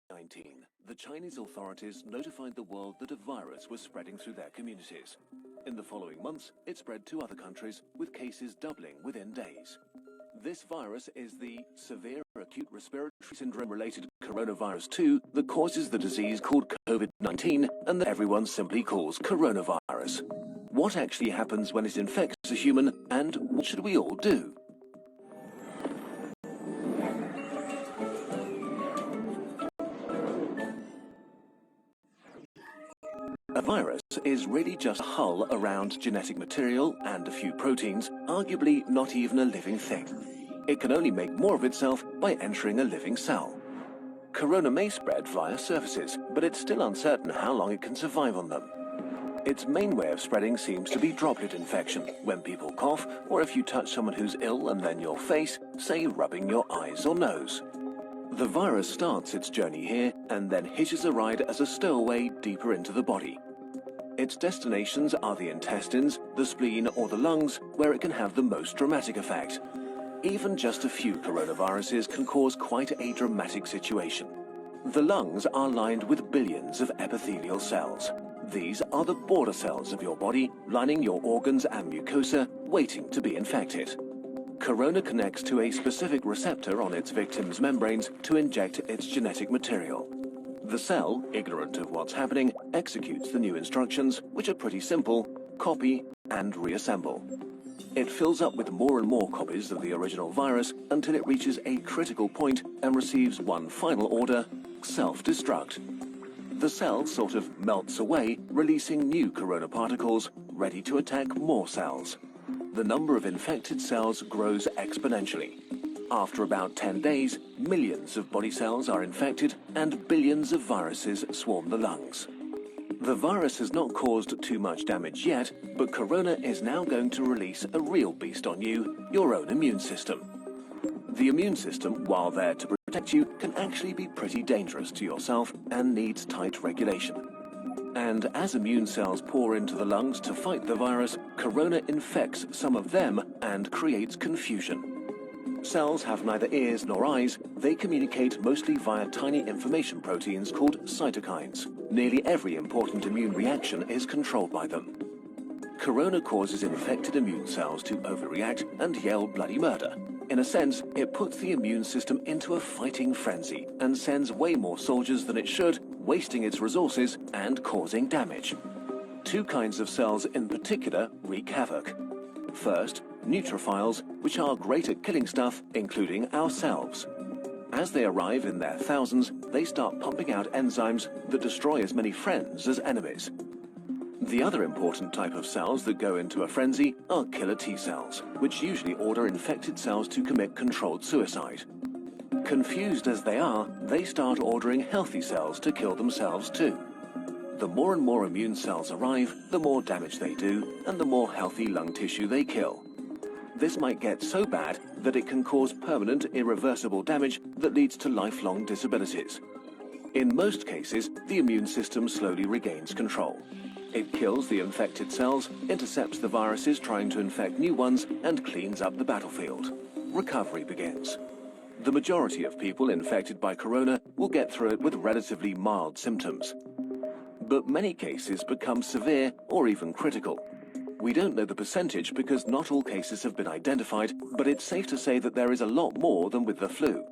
2019, the Chinese authorities notified the world that a virus was spreading through their communities. In the following months, it spread to other countries, with cases doubling within days. This virus is the severe acute respiratory syndrome-related coronavirus 2 that causes the disease called COVID-19 and that everyone simply calls coronavirus. What actually happens when it infects a human, and what should we all do? A virus is really just a hull around genetic material and a few proteins, arguably not even a living thing. It can only make more of itself by entering a living cell. Corona may spread via surfaces, but it's still uncertain how long it can survive on them. Its main way of spreading seems to be droplet infection, when people cough, or if you touch someone who's ill and then your face, say rubbing your eyes or nose. The virus starts its journey here and then hitches a ride as a stowaway deeper into the body. Its destinations are the intestines, the spleen, or the lungs, where it can have the most dramatic effect. Even just a few coronaviruses can cause quite a dramatic situation. The lungs are lined with billions of epithelial cells. These are the border cells of your body, lining your organs and mucosa, waiting to be infected. Corona connects to a specific receptor on its victim's membranes to inject its genetic material. The cell, ignorant of what's happening, executes the new instructions, which are pretty simple: copy and reassemble. It fills up with more and more copies of the original virus until it reaches a critical point and receives one final order: self-destruct. The cell sort of melts away, releasing new corona particles, ready to attack more cells. The number of infected cells grows exponentially. After about 10 days, millions of body cells are infected and billions of viruses swarm the lungs. The virus has not caused too much damage yet, but corona is now going to release a real beast on you, your own immune system. The immune system, while there to protect you, can actually be pretty dangerous to yourself and needs tight regulation. And as immune cells pour into the lungs to fight the virus, corona infects some of them and creates confusion. Cells have neither ears nor eyes. They communicate mostly via tiny information proteins called cytokines. Nearly every important immune reaction is controlled by them. Corona causes infected immune cells to overreact and yell bloody murder. In a sense, it puts the immune system into a fighting frenzy and sends way more soldiers than it should, wasting its resources and causing damage. Two kinds of cells in particular wreak havoc. First, neutrophils, which are great at killing stuff, including ourselves. As they arrive in their thousands, they start pumping out enzymes that destroy as many friends as enemies. The other important type of cells that go into a frenzy are killer T cells, which usually order infected cells to commit controlled suicide. Confused as they are, they start ordering healthy cells to kill themselves too. The more and more immune cells arrive, the more damage they do, and the more healthy lung tissue they kill. This might get so bad that it can cause permanent, irreversible damage that leads to lifelong disabilities. In most cases, the immune system slowly regains control. It kills the infected cells, intercepts the viruses trying to infect new ones, and cleans up the battlefield. Recovery begins. The majority of people infected by corona will get through it with relatively mild symptoms. But many cases become severe or even critical. We don't know the percentage because not all cases have been identified, but it's safe to say that there is a lot more than with the flu.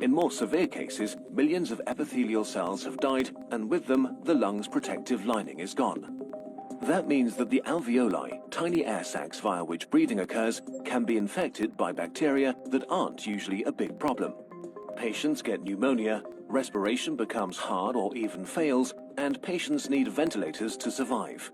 In more severe cases, millions of epithelial cells have died, and with them, the lung's protective lining is gone. That means that the alveoli, tiny air sacs via which breathing occurs, can be infected by bacteria that aren't usually a big problem. Patients get pneumonia, respiration becomes hard or even fails, and patients need ventilators to survive.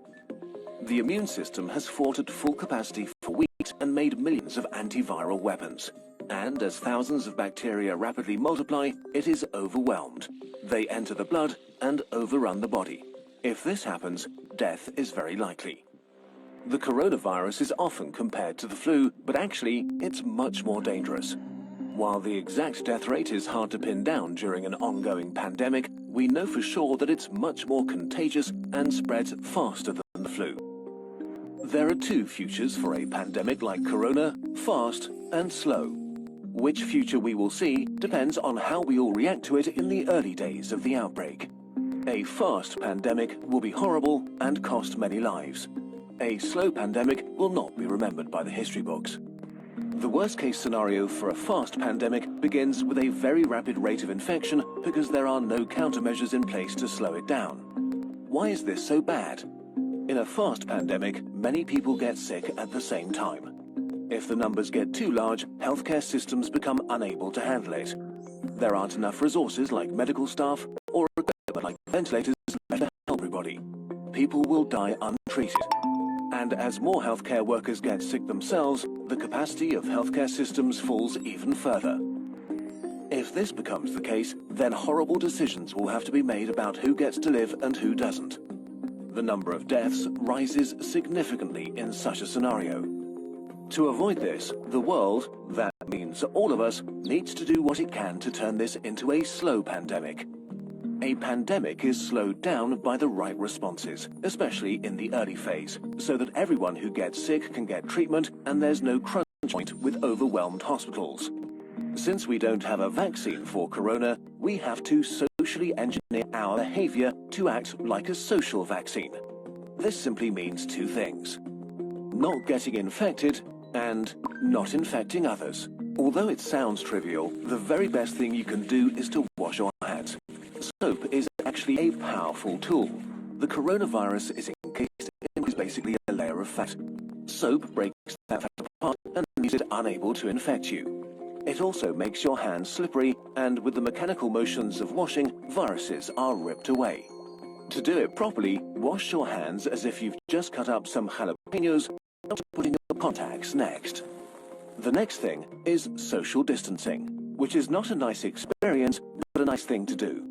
The immune system has fought at full capacity for weeks and made millions of antiviral weapons. And as thousands of bacteria rapidly multiply, it is overwhelmed. They enter the blood and overrun the body. If this happens, death is very likely. The coronavirus is often compared to the flu, but actually, it's much more dangerous. While the exact death rate is hard to pin down during an ongoing pandemic, we know for sure that it's much more contagious and spreads faster than the flu. There are two futures for a pandemic like corona: fast and slow. Which future we will see depends on how we all react to it in the early days of the outbreak. A fast pandemic will be horrible and cost many lives. A slow pandemic will not be remembered by the history books. The worst-case scenario for a fast pandemic begins with a very rapid rate of infection because there are no countermeasures in place to slow it down. Why is this so bad? In a fast pandemic, many people get sick at the same time. If the numbers get too large, healthcare systems become unable to handle it. There aren't enough resources like medical staff or equipment like ventilators left to help everybody. People will die untreated. And as more healthcare workers get sick themselves, the capacity of healthcare systems falls even further. If this becomes the case, then horrible decisions will have to be made about who gets to live and who doesn't. The number of deaths rises significantly in such a scenario. To avoid this, the world, that means all of us, needs to do what it can to turn this into a slow pandemic. A pandemic is slowed down by the right responses, especially in the early phase, so that everyone who gets sick can get treatment and there's no crunch point with overwhelmed hospitals. Since we don't have a vaccine for corona, we have to socially engineer our behavior to act like a social vaccine. This simply means two things: not getting infected and not infecting others. Although it sounds trivial, the very best thing you can do is to wash your hands. Soap is actually a powerful tool. The coronavirus is encased in basically a layer of fat. Soap breaks that fat apart and leaves it unable to infect you. It also makes your hands slippery, and with the mechanical motions of washing, viruses are ripped away. To do it properly, wash your hands as if you've just cut up some jalapenos and put in your contacts next. The next thing is social distancing, which is not a nice experience, but a nice thing to do.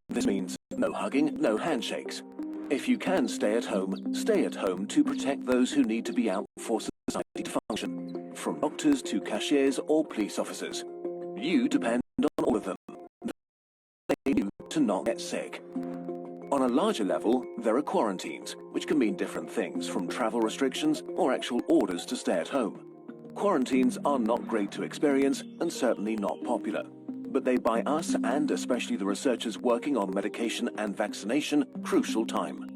This means no hugging, no handshakes. If you can stay at home to protect those who need to be out for society to function, from doctors to cashiers or police officers. You depend on all of them. They need you to not get sick. On a larger level, there are quarantines, which can mean different things, from travel restrictions or actual orders to stay at home. Quarantines are not great to experience and certainly not popular, but they buy us, and especially the researchers working on medication and vaccination, crucial time.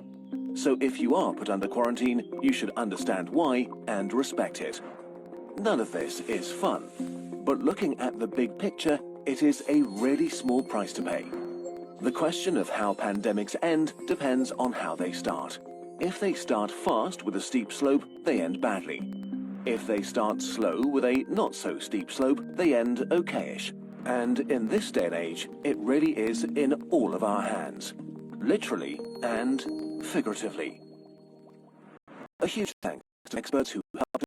So if you are put under quarantine, you should understand why and respect it. None of this is fun, but looking at the big picture, it is a really small price to pay. The question of how pandemics end depends on how they start. If they start fast with a steep slope, they end badly. If they start slow with a not-so-steep slope, they end okayish. And in this day and age, it really is in all of our hands, literally and figuratively. A huge thanks to experts who helped